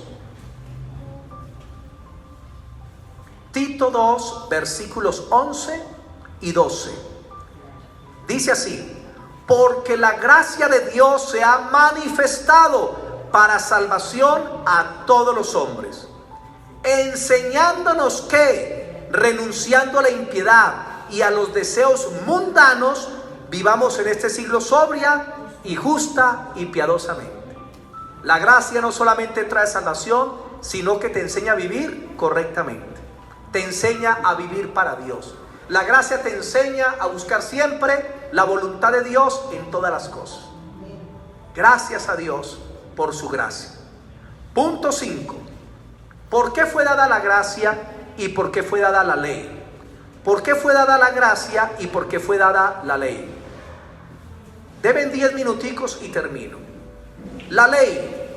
Speaker 1: Tito 2, versículos 11 y 12. Dice así: porque la gracia de Dios se ha manifestado para salvación a todos los hombres, enseñándonos que, renunciando a la impiedad y a los deseos mundanos, vivamos en este siglo sobria y justa y piadosamente. La gracia no solamente trae salvación, sino que te enseña a vivir correctamente. Te enseña a vivir para Dios. La gracia te enseña a buscar siempre la voluntad de Dios en todas las cosas. Gracias a Dios por su gracia. Punto 5. ¿Por qué fue dada la gracia y por qué fue dada la ley? ¿Por qué fue dada la gracia y por qué fue dada la ley? Deben 10 minuticos y termino. La ley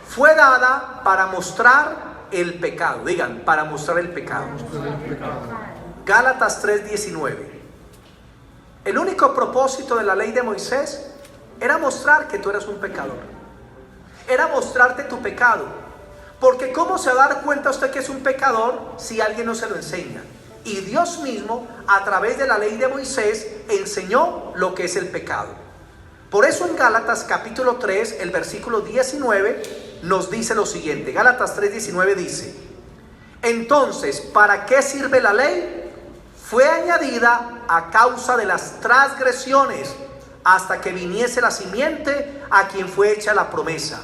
Speaker 1: fue dada para mostrar el pecado. Digan, para mostrar el pecado. Gálatas 3:19. El único propósito de la ley de Moisés era mostrar que tú eras un pecador. Era mostrarte tu pecado. Porque ¿cómo se va a dar cuenta usted que es un pecador si alguien no se lo enseña? Y Dios mismo, a través de la ley de Moisés, enseñó lo que es el pecado. Por eso en Gálatas capítulo 3, el versículo 19, nos dice lo siguiente. Gálatas 3:19 dice: entonces, ¿para qué sirve la ley? Fue añadida a causa de las transgresiones, hasta que viniese la simiente a quien fue hecha la promesa.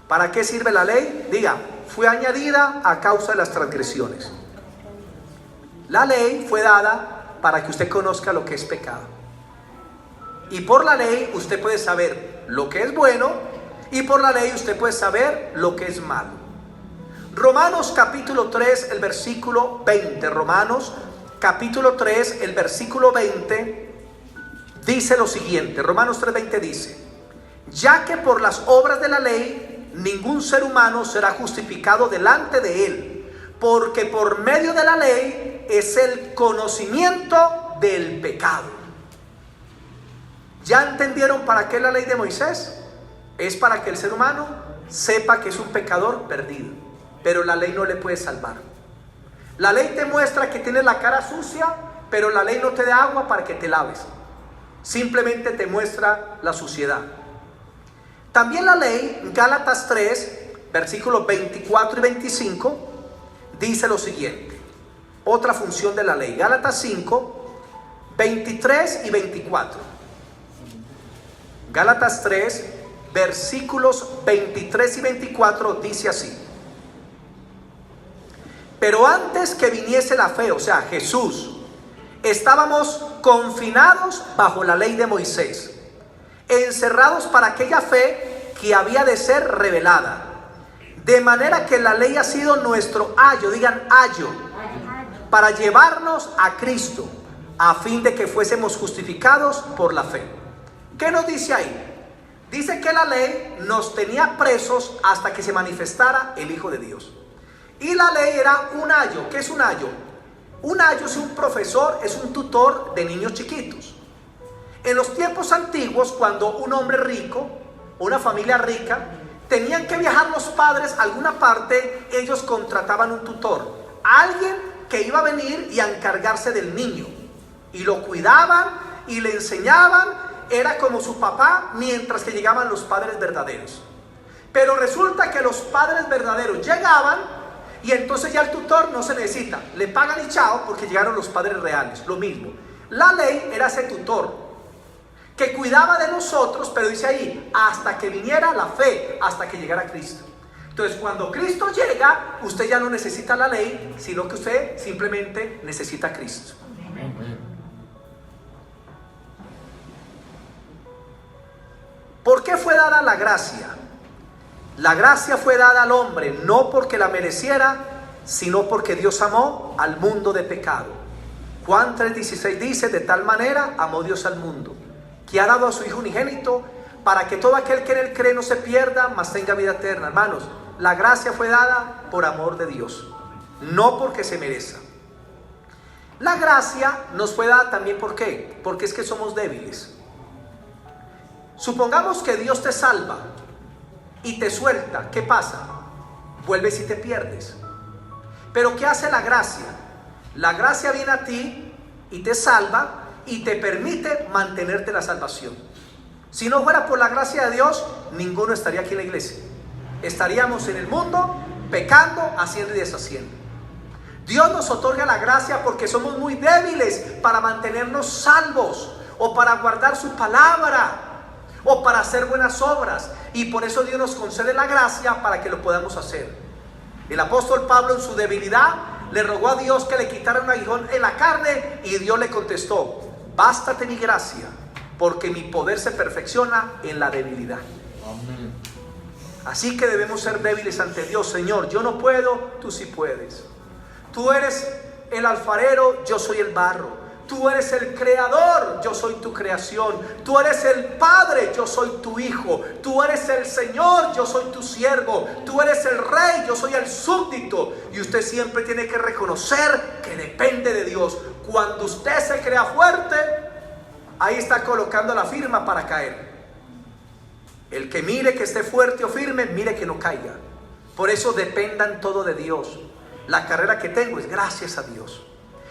Speaker 1: ¿Para qué sirve la ley? Diga, fue añadida a causa de las transgresiones. La ley fue dada para que usted conozca lo que es pecado. Y por la ley usted puede saber lo que es bueno, y por la ley usted puede saber lo que es malo. Romanos capítulo 3, el versículo 20. Romanos capítulo 3, el versículo 20 dice lo siguiente. Romanos 3:20 dice: ya que por las obras de la ley ningún ser humano será justificado delante de él, porque por medio de la ley es el conocimiento del pecado. ¿Ya entendieron para qué la ley de Moisés? Es para que el ser humano sepa que es un pecador perdido, pero la ley no le puede salvar. La ley te muestra que tienes la cara sucia, pero la ley no te da agua para que te laves. Simplemente te muestra la suciedad. También la ley, Gálatas 3, versículos 24 y 25, dice lo siguiente. Otra función de la ley. Gálatas 5, 23 y 24. Gálatas 3, versículos 23 y 24 dice así: pero antes que viniese la fe, o sea, Jesús, estábamos confinados bajo la ley de Moisés, encerrados para aquella fe que había de ser revelada. De manera que la ley ha sido nuestro ayo, digan ayo, para llevarnos a Cristo, a fin de que fuésemos justificados por la fe. ¿Qué nos dice ahí? Dice que la ley nos tenía presos hasta que se manifestara el Hijo de Dios. Y la ley era un ayo. ¿Qué es un ayo? Un ayo es un profesor, es un tutor de niños chiquitos. En los tiempos antiguos, cuando un hombre rico, una familia rica, tenían que viajar los padres a alguna parte, ellos contrataban un tutor, alguien que iba a venir y a encargarse del niño, y lo cuidaban y le enseñaban. Era como su papá mientras que llegaban los padres verdaderos. Pero resulta que los padres verdaderos llegaban y entonces ya el tutor no se necesita, le pagan y chao, porque llegaron los padres reales. Lo mismo, la ley era ese tutor que cuidaba de nosotros, pero dice ahí, hasta que viniera la fe, hasta que llegara Cristo. Entonces cuando Cristo llega, usted ya no necesita la ley, sino que usted simplemente necesita a Cristo. ¿Por qué fue dada la gracia? La gracia fue dada al hombre no porque la mereciera, sino porque Dios amó al mundo de pecado. Juan 3:16 dice: de tal manera amó Dios al mundo, que ha dado a su Hijo unigénito, para que todo aquel que en él cree no se pierda, mas tenga vida eterna. Hermanos, la gracia fue dada por amor de Dios, no porque se merezca. La gracia nos fue dada también, ¿por qué? Porque es que somos débiles. Supongamos que Dios te salva y te suelta. ¿Qué pasa? Vuelves y te pierdes. Pero ¿qué hace la gracia? La gracia viene a ti y te salva y te permite mantenerte la salvación. Si no fuera por la gracia de Dios, ninguno estaría aquí en la iglesia. Estaríamos en el mundo pecando, haciendo y deshaciendo. Dios nos otorga la gracia porque somos muy débiles para mantenernos salvos, o para guardar su palabra, o para hacer buenas obras. Y por eso Dios nos concede la gracia para que lo podamos hacer. El apóstol Pablo, en su debilidad, le rogó a Dios que le quitara un aguijón en la carne, y Dios le contestó: bástate mi gracia, porque mi poder se perfecciona en la debilidad. Amén. Así que debemos ser débiles ante Dios. Señor, yo no puedo, tú sí puedes. Tú eres el alfarero, yo soy el barro. Tú eres el creador, yo soy tu creación. Tú eres el Padre, yo soy tu Hijo. Tú eres el Señor, yo soy tu siervo. Tú eres el Rey, yo soy el súbdito. Y usted siempre tiene que reconocer que depende de Dios. Cuando usted se crea fuerte, ahí está colocando la firma para caer. El que mire que esté fuerte o firme, mire que no caiga. Por eso dependan todo de Dios. La carrera que tengo es gracias a Dios.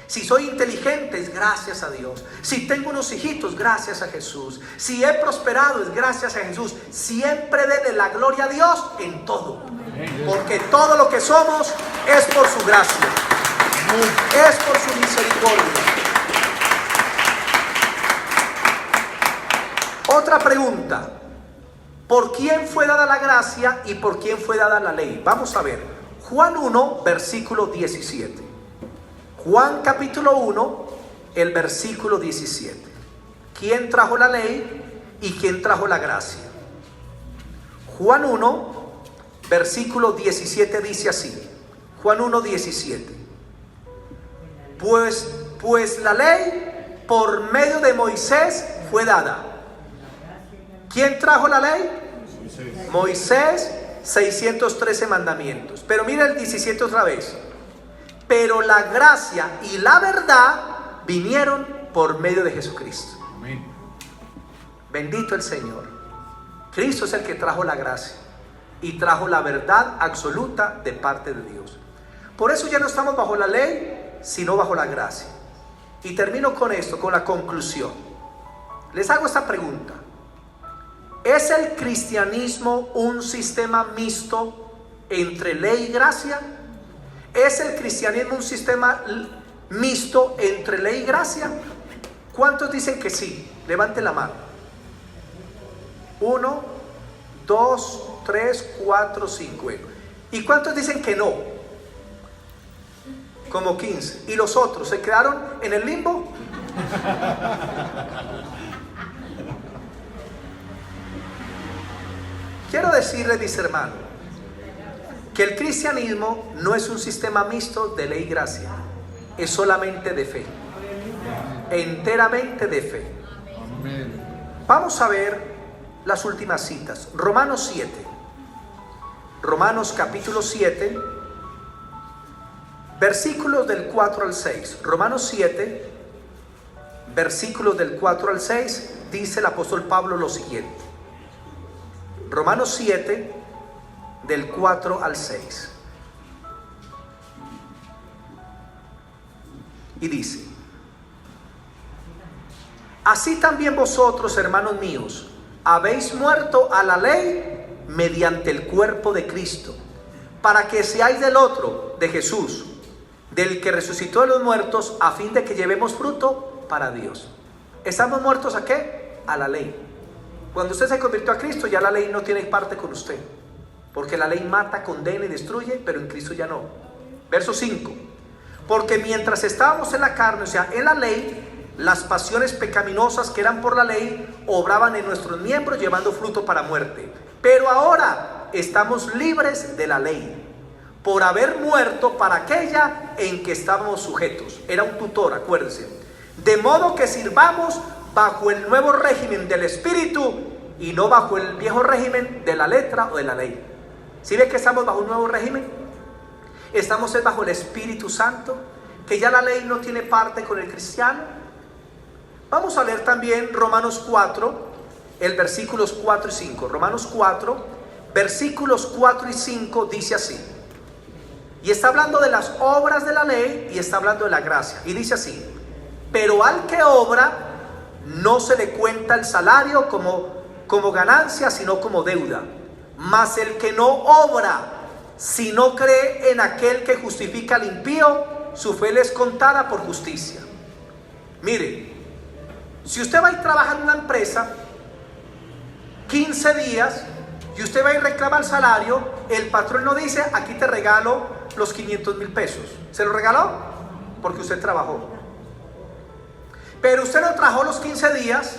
Speaker 1: Si soy inteligente es gracias a Dios. Si tengo unos hijitos, gracias a Jesús. Si he prosperado es gracias a Jesús. Siempre denle la gloria a Dios en todo. Porque todo lo que somos es por su gracia. Es por su misericordia. Otra pregunta: ¿por quién fue dada la gracia y por quién fue dada la ley? Vamos a ver Juan 1, versículo 17. Juan capítulo 1, el versículo 17. ¿Quién trajo la ley y quién trajo la gracia? Juan 1, versículo 17 dice así. Juan 1, 17. Pues la ley por medio de Moisés fue dada. ¿Quién trajo la ley? Moisés, 613 mandamientos. Pero mira el 17 otra vez. Pero la gracia y la verdad vinieron por medio de Jesucristo. Amén. Bendito el Señor. Cristo es el que trajo la gracia y trajo la verdad absoluta de parte de Dios. Por eso ya no estamos bajo la ley, sino bajo la gracia. Y termino con esto, con la conclusión. Les hago esta pregunta: ¿es el cristianismo un sistema mixto entre ley y gracia? ¿Es el cristianismo un sistema mixto entre ley y gracia? ¿Cuántos dicen que sí? Levanten la mano. 1, 2, 3, 4, 5. ¿Y cuántos dicen que no? Como 15. ¿Y los otros se quedaron en el limbo? Quiero decirles, mis hermanos, que el cristianismo no es un sistema mixto de ley y gracia, es solamente de fe, enteramente de fe. Vamos a ver las últimas citas. Romanos 7, Romanos capítulo 7, versículos del 4 al 6. Romanos 7, versículos del 4 al 6, dice el apóstol Pablo lo siguiente. Romanos 7, del 4 al 6. Y dice: así también vosotros, hermanos míos, habéis muerto a la ley mediante el cuerpo de Cristo, para que seáis del otro, de Jesús, del que resucitó de los muertos, a fin de que llevemos fruto para Dios. ¿Estamos muertos a qué? A la ley. Cuando usted se convirtió a Cristo, ya la ley no tiene parte con usted, porque la ley mata, condena y destruye, pero en Cristo ya no. Verso 5. Porque mientras estábamos en la carne, o sea, en la ley, las pasiones pecaminosas que eran por la ley obraban en nuestros miembros, llevando fruto para muerte. Pero ahora estamos libres de la ley, por haber muerto para aquella en que estábamos sujetos. Era un tutor, acuérdense. De modo que sirvamos bajo el nuevo régimen del Espíritu y no bajo el viejo régimen de la letra o de la ley. ¿Sí ve que estamos bajo un nuevo régimen? Estamos bajo el Espíritu Santo, que ya la ley no tiene parte con el cristiano. Vamos a leer también Romanos 4, el versículos 4 y 5. Romanos 4, versículos 4 y 5 dice así. Y está hablando de las obras de la ley y está hablando de la gracia. Y dice así: pero al que obra no se le cuenta el salario como ganancia, sino como deuda. Mas el que no obra, si no cree en aquel que justifica al impío, su fe le es contada por justicia. Mire, si usted va y trabaja en una empresa 15 días y usted va y reclama el salario, el patrón no dice: aquí te regalo los 500,000 pesos. ¿Se lo regaló? Porque usted trabajó. Pero usted no trabajó los 15 días,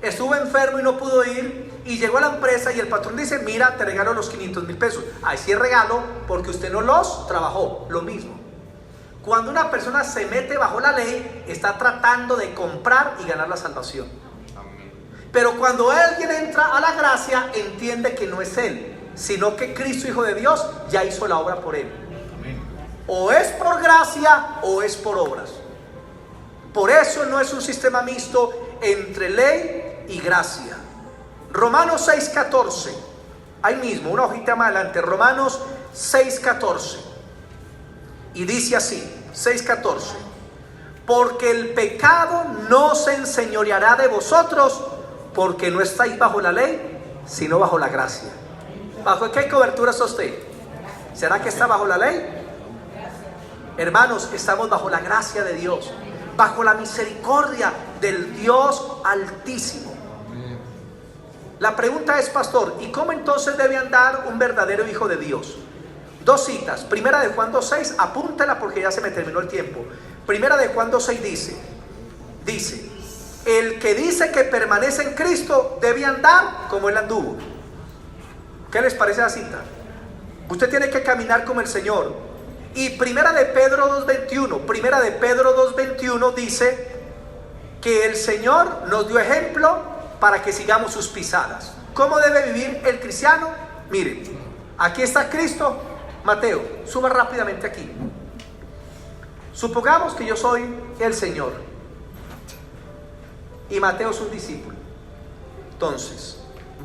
Speaker 1: estuvo enfermo y no pudo ir, y llegó a la empresa y el patrón dice: mira, te regalo los 500,000 pesos. Ahí sí es regalo porque usted no los trabajó. Lo mismo. Cuando una persona se mete bajo la ley, está tratando de comprar y ganar la salvación. Pero cuando alguien entra a la gracia, entiende que no es él, sino que Cristo, Hijo de Dios, ya hizo la obra por él. O es por gracia o es por obras. Por eso no es un sistema mixto entre ley y gracia. Romanos 6:14. Ahí mismo, una hojita más adelante. Romanos 6:14. Y dice así, 6:14: porque el pecado no se enseñoreará de vosotros, porque no estáis bajo la ley, sino bajo la gracia. ¿Bajo qué cobertura está usted? ¿Será que está bajo la ley? Hermanos, estamos bajo la gracia de Dios, bajo la misericordia del Dios Altísimo. La pregunta es: pastor, ¿y cómo entonces debe andar un verdadero hijo de Dios? Dos citas. Primera de Juan 2:6, apúntela porque ya se me terminó el tiempo. Primera de Juan 2:6 dice: el que dice que permanece en Cristo debe andar como él anduvo. ¿Qué les parece la cita? Usted tiene que caminar como el Señor. Y Primera de Pedro 2:21 dice que el Señor nos dio ejemplo para que sigamos sus pisadas. ¿Cómo debe vivir el cristiano? Miren, aquí está Cristo. Mateo, suba rápidamente aquí. Supongamos que yo soy el Señor y Mateo es un discípulo. Entonces,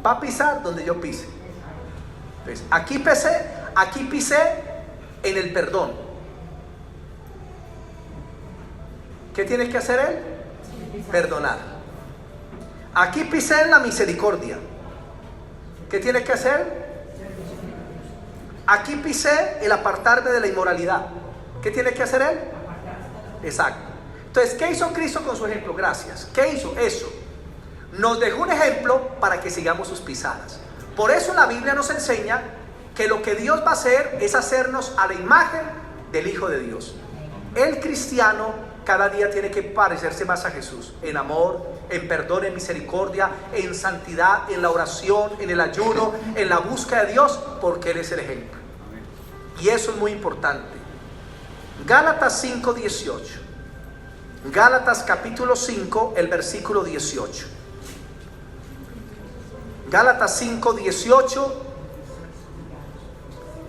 Speaker 1: va a pisar donde yo pise. Pues, aquí pisé en el perdón. ¿Qué tiene que hacer él? Perdonar. Aquí pisé en la misericordia. ¿Qué tiene que hacer? Aquí pisé el apartarme de la inmoralidad. ¿Qué tiene que hacer él? Exacto. Entonces, ¿qué hizo Cristo con su ejemplo? Gracias. ¿Qué hizo? Eso. Nos dejó un ejemplo para que sigamos sus pisadas. Por eso la Biblia nos enseña que lo que Dios va a hacer es hacernos a la imagen del Hijo de Dios. El cristiano cada día tiene que parecerse más a Jesús, en amor, en perdón, en misericordia, en santidad, en la oración, en el ayuno, en la búsqueda de Dios, porque Él es el ejemplo. Y eso es muy importante. Gálatas 5:18. Gálatas capítulo 5, el versículo 18. Gálatas 5:18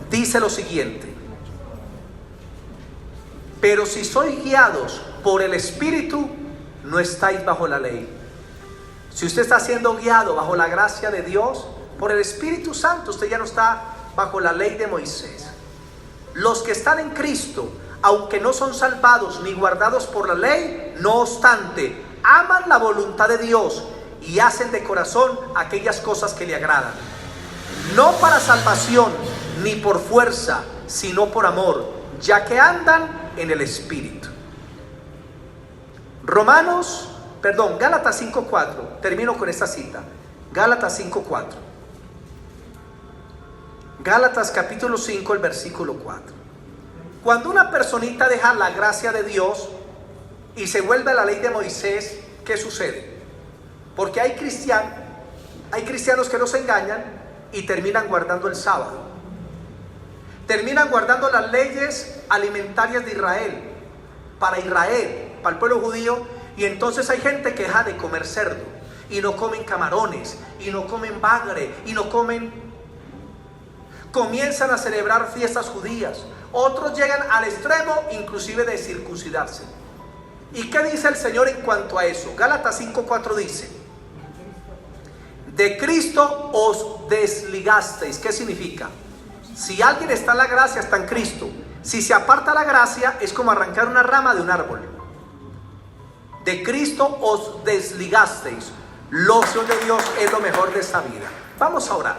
Speaker 1: dice lo siguiente: pero si sois guiados por el Espíritu, no estáis bajo la ley. Si usted está siendo guiado bajo la gracia de Dios, por el Espíritu Santo, usted ya no está bajo la ley de Moisés. Los que están en Cristo, aunque no son salvados ni guardados por la ley, no obstante, aman la voluntad de Dios y hacen de corazón aquellas cosas que le agradan. No para salvación, ni por fuerza, sino por amor, ya que andan en el Espíritu. Gálatas 5:4. Termino con esta cita. Gálatas 5:4. Gálatas capítulo 5, el versículo 4. Cuando una personita deja la gracia de Dios y se vuelve a la ley de Moisés, ¿qué sucede? Porque hay cristianos que nos engañan y terminan guardando el sábado. Terminan guardando las leyes alimentarias de Israel, para el pueblo judío, y entonces hay gente que deja de comer cerdo, y no comen camarones, y no comen bagre, comienzan a celebrar fiestas judías. Otros llegan al extremo inclusive de circuncidarse. ¿Y qué dice el Señor en cuanto a eso? Gálatas 5:4 dice: De Cristo os desligasteis. ¿Qué significa? Si alguien está en la gracia, está en Cristo. Si se aparta la gracia, es como arrancar una rama de un árbol. De Cristo os desligasteis. La opción de Dios es lo mejor de esta vida. Vamos a orar.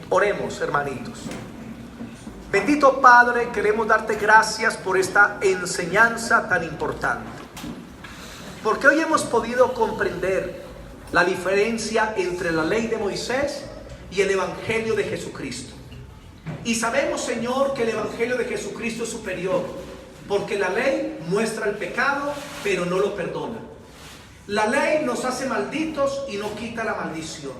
Speaker 1: Oremos, hermanitos. Bendito Padre, queremos darte gracias por esta enseñanza tan importante. Porque hoy hemos podido comprender la diferencia entre la ley de Moisés y el Evangelio de Jesucristo. Y sabemos, Señor, que el Evangelio de Jesucristo es superior, porque la ley muestra el pecado, pero no lo perdona. La ley nos hace malditos y no quita la maldición.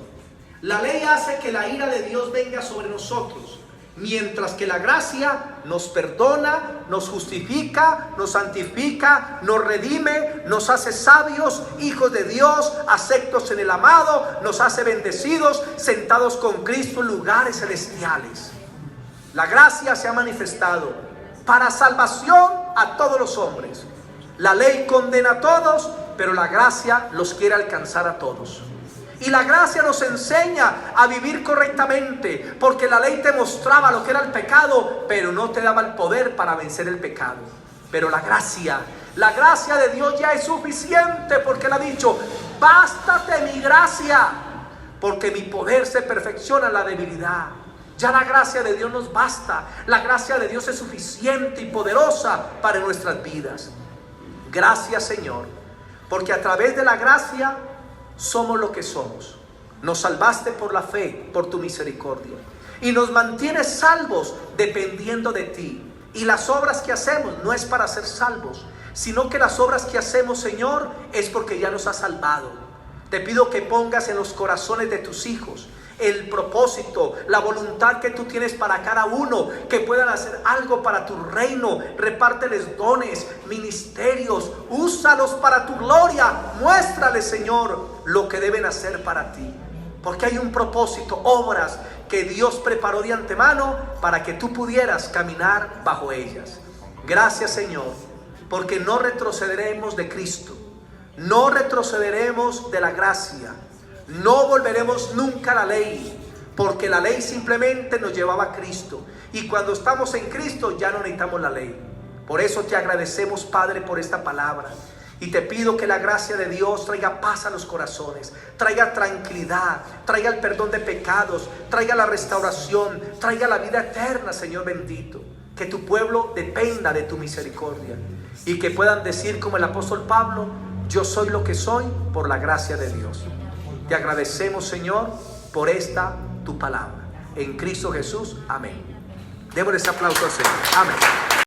Speaker 1: La ley hace que la ira de Dios venga sobre nosotros, mientras que la gracia nos perdona, nos justifica, nos santifica, nos redime, nos hace sabios, hijos de Dios, aceptos en el amado, nos hace bendecidos, sentados con Cristo en lugares celestiales. La gracia se ha manifestado para salvación a todos los hombres. La ley condena a todos, pero la gracia los quiere alcanzar a todos. Y la gracia nos enseña a vivir correctamente, porque la ley te mostraba lo que era el pecado, pero no te daba el poder para vencer el pecado. Pero la gracia de Dios ya es suficiente, porque Él ha dicho: bástate mi gracia, porque mi poder se perfecciona en la debilidad. Ya la gracia de Dios nos basta. La gracia de Dios es suficiente y poderosa para nuestras vidas. Gracias, Señor, porque a través de la gracia somos lo que somos. Nos salvaste por la fe, por tu misericordia, y nos mantienes salvos dependiendo de ti. Y las obras que hacemos no es para ser salvos, sino que las obras que hacemos, Señor, es porque ya nos has salvado. Te pido que pongas en los corazones de tus hijos el propósito, la voluntad que tú tienes para cada uno, que puedan hacer algo para tu reino. Repárteles dones, ministerios, úsalos para tu gloria. Muéstrales, Señor, lo que deben hacer para ti, porque hay un propósito, obras que Dios preparó de antemano para que tú pudieras caminar bajo ellas. Gracias, Señor, porque no retrocederemos de Cristo, no retrocederemos de la gracia. No volveremos nunca a la ley, porque la ley simplemente nos llevaba a Cristo, y cuando estamos en Cristo ya no necesitamos la ley. Por eso te agradecemos, Padre, por esta palabra, y te pido que la gracia de Dios traiga paz a los corazones, traiga tranquilidad, traiga el perdón de pecados, traiga la restauración, traiga la vida eterna, Señor bendito. Que tu pueblo dependa de tu misericordia, y que puedan decir como el apóstol Pablo: yo soy lo que soy por la gracia de Dios. Te agradecemos, Señor, por esta tu palabra. En Cristo Jesús, amén. Démosle ese aplauso al Señor. Amén.